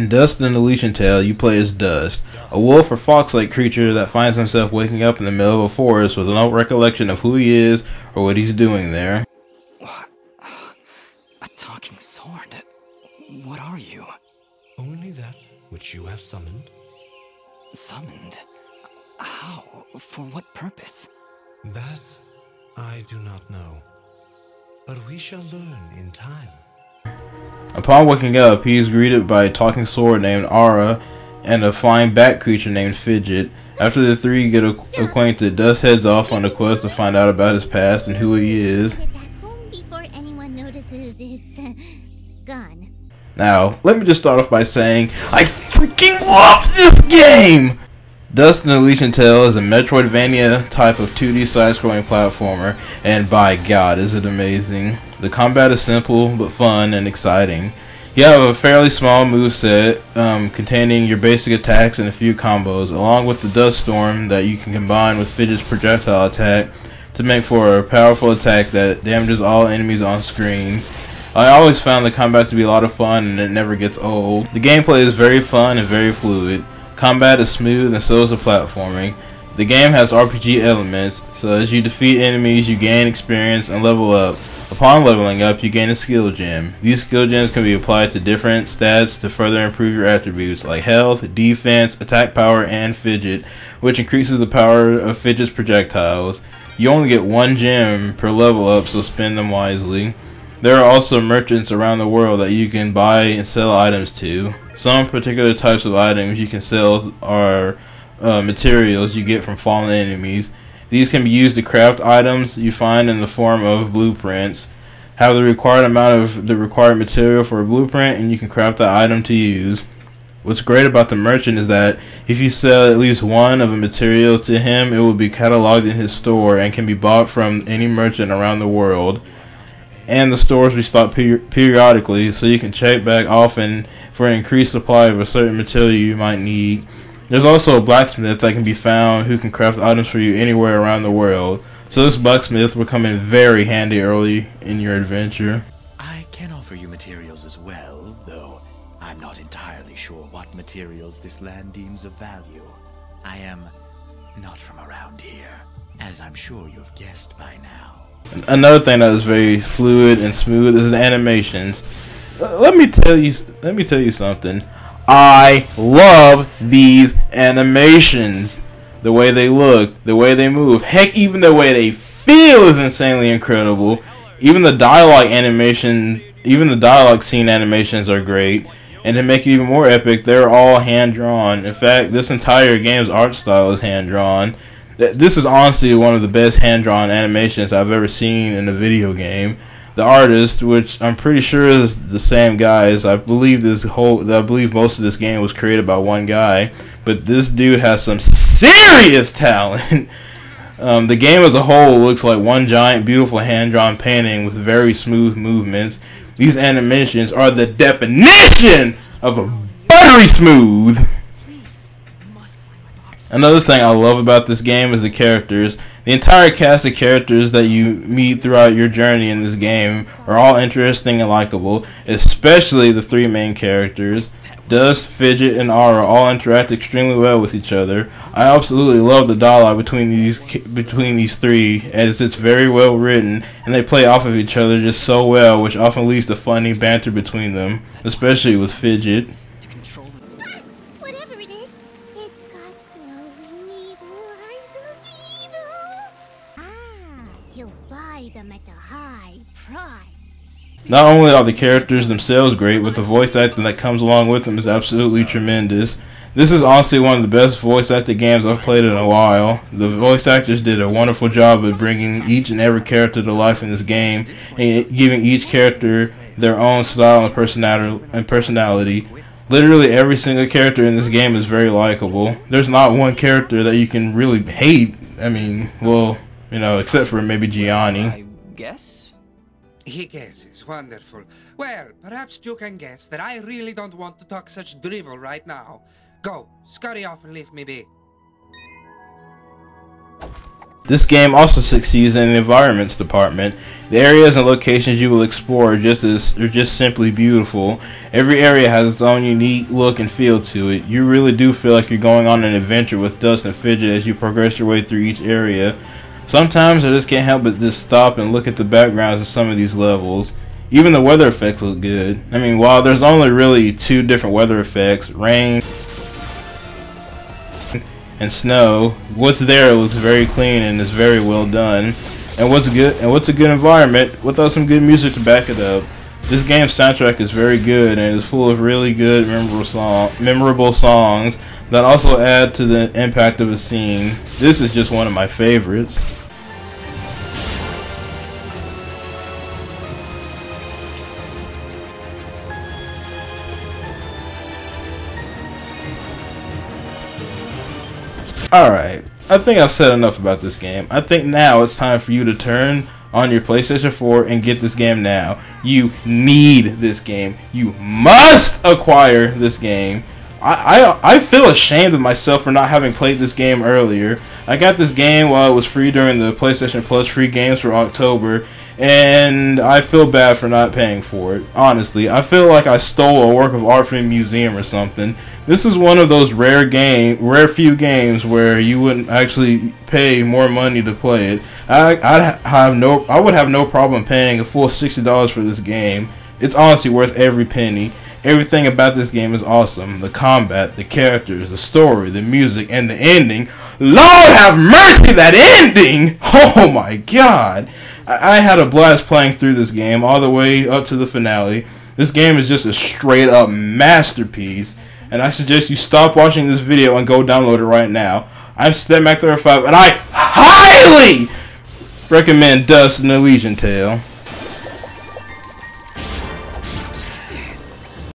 In Dust and Elysian Tale, you play as Dust, a wolf or fox-like creature that finds himself waking up in the middle of a forest with no recollection of who he is or what he's doing there. What? A talking sword? What are you? Only that which you have summoned. Summoned? How? For what purpose? That I do not know. But we shall learn in time. Upon waking up, he is greeted by a talking sword named Aura and a flying bat creature named Fidget. After the three get acquainted, Dust heads off on a quest to find out about his past and who he is. Get back home before anyone notices it's gone. Now, let me just start off by saying, I freaking love this game! Dust and Elysian Tale is a Metroidvania type of 2D side-scrolling platformer, and by God, is it amazing. The combat is simple, but fun and exciting. You have a fairly small moveset, containing your basic attacks and a few combos, along with the Dust Storm that you can combine with Fidget's projectile attack to make for a powerful attack that damages all enemies on screen. I always found the combat to be a lot of fun and it never gets old. The gameplay is very fun and very fluid. Combat is smooth and so is the platforming. The game has RPG elements, so as you defeat enemies you gain experience and level up. Upon leveling up you gain a skill gem. These skill gems can be applied to different stats to further improve your attributes like health, defense, attack power, and Fidget, which increases the power of Fidget's projectiles. You only get one gem per level up, so spend them wisely. There are also merchants around the world that you can buy and sell items to. Some particular types of items you can sell are materials you get from fallen enemies. These can be used to craft items you find in the form of blueprints. Have the required amount of the required material for a blueprint and you can craft the item to use. What's great about the merchant is that if you sell at least one of a material to him, it will be cataloged in his store and can be bought from any merchant around the world. And the stores restock periodically, so you can check back often for an increased supply of a certain material you might need. There's also a blacksmith that can be found who can craft items for you anywhere around the world, so this blacksmith will come in very handy early in your adventure. I can offer you materials as well, though I'm not entirely sure what materials this land deems of value. I am not from around here, as I'm sure you've guessed by now. Another thing that is very fluid and smooth is the animations. Let me tell you something. I love these animations. The way they look, the way they move, heck, even the way they feel is insanely incredible. Even the dialogue scene animations are great. And to make it even more epic, they're all hand-drawn. In fact, this entire game's art style is hand-drawn. This is honestly one of the best hand-drawn animations I've ever seen in a video game. The artist, which I'm pretty sure is the same guy, I believe most of this game was created by one guy, but this dude has some serious talent. The game as a whole looks like one giant beautiful hand-drawn painting with very smooth movements. These animations are the definition of a buttery smooth. Another thing I love about this game is the characters. The entire cast of characters that you meet throughout your journey in this game are all interesting and likable, especially the three main characters. Dust, Fidget, and Aura all interact extremely well with each other. I absolutely love the dialogue between these three, as it's very well written, and they play off of each other just so well, which often leads to funny banter between them, especially with Fidget. Whatever it is, it's got glowing evil eyes of evil. You'll buy them at a high price. Not only are the characters themselves great, but the voice acting that comes along with them is absolutely tremendous. This is honestly one of the best voice acted games I've played in a while. The voice actors did a wonderful job of bringing each and every character to life in this game, and giving each character their own style and personality. Literally every single character in this game is very likable. There's not one character that you can really hate. I mean, well, you know, except for maybe Gianni. I guess? He guesses. Wonderful. Well, perhaps you can guess that I really don't want to talk such drivel right now. Go, scurry off and leave me be. This game also succeeds in the environments department. The areas and locations you will explore are just simply beautiful. Every area has its own unique look and feel to it. You really do feel like you're going on an adventure with Dust and Fidget as you progress your way through each area. Sometimes I just can't help but just stop and look at the backgrounds of some of these levels. Even the weather effects look good. I mean, while there's only really 2 different weather effects, rain and snow, what's there looks very clean and is very well done. And what's a good environment without some good music to back it up. This game's soundtrack is very good and is full of really good memorable songs that also add to the impact of a scene. This is just one of my favorites. Alright, I think I've said enough about this game. I think now it's time for you to turn on your PlayStation 4 and get this game now. You need this game. You must acquire this game. I feel ashamed of myself for not having played this game earlier. I got this game while it was free during the PlayStation Plus free games for October, and I feel bad for not paying for it. Honestly, I feel like I stole a work of art from a museum or something. This is one of those rare few games where you wouldn't actually pay more money to play it. I would have no problem paying a full $60 for this game. It's honestly worth every penny. Everything about this game is awesome. The combat, the characters, the story, the music, and the ending. Lord have mercy, that ending! Oh my god! I had a blast playing through this game all the way up to the finale. This game is just a straight up masterpiece. And I suggest you stop watching this video and go download it right now. I'm stepmack 35 and I highly recommend Dust and Elysian Tale.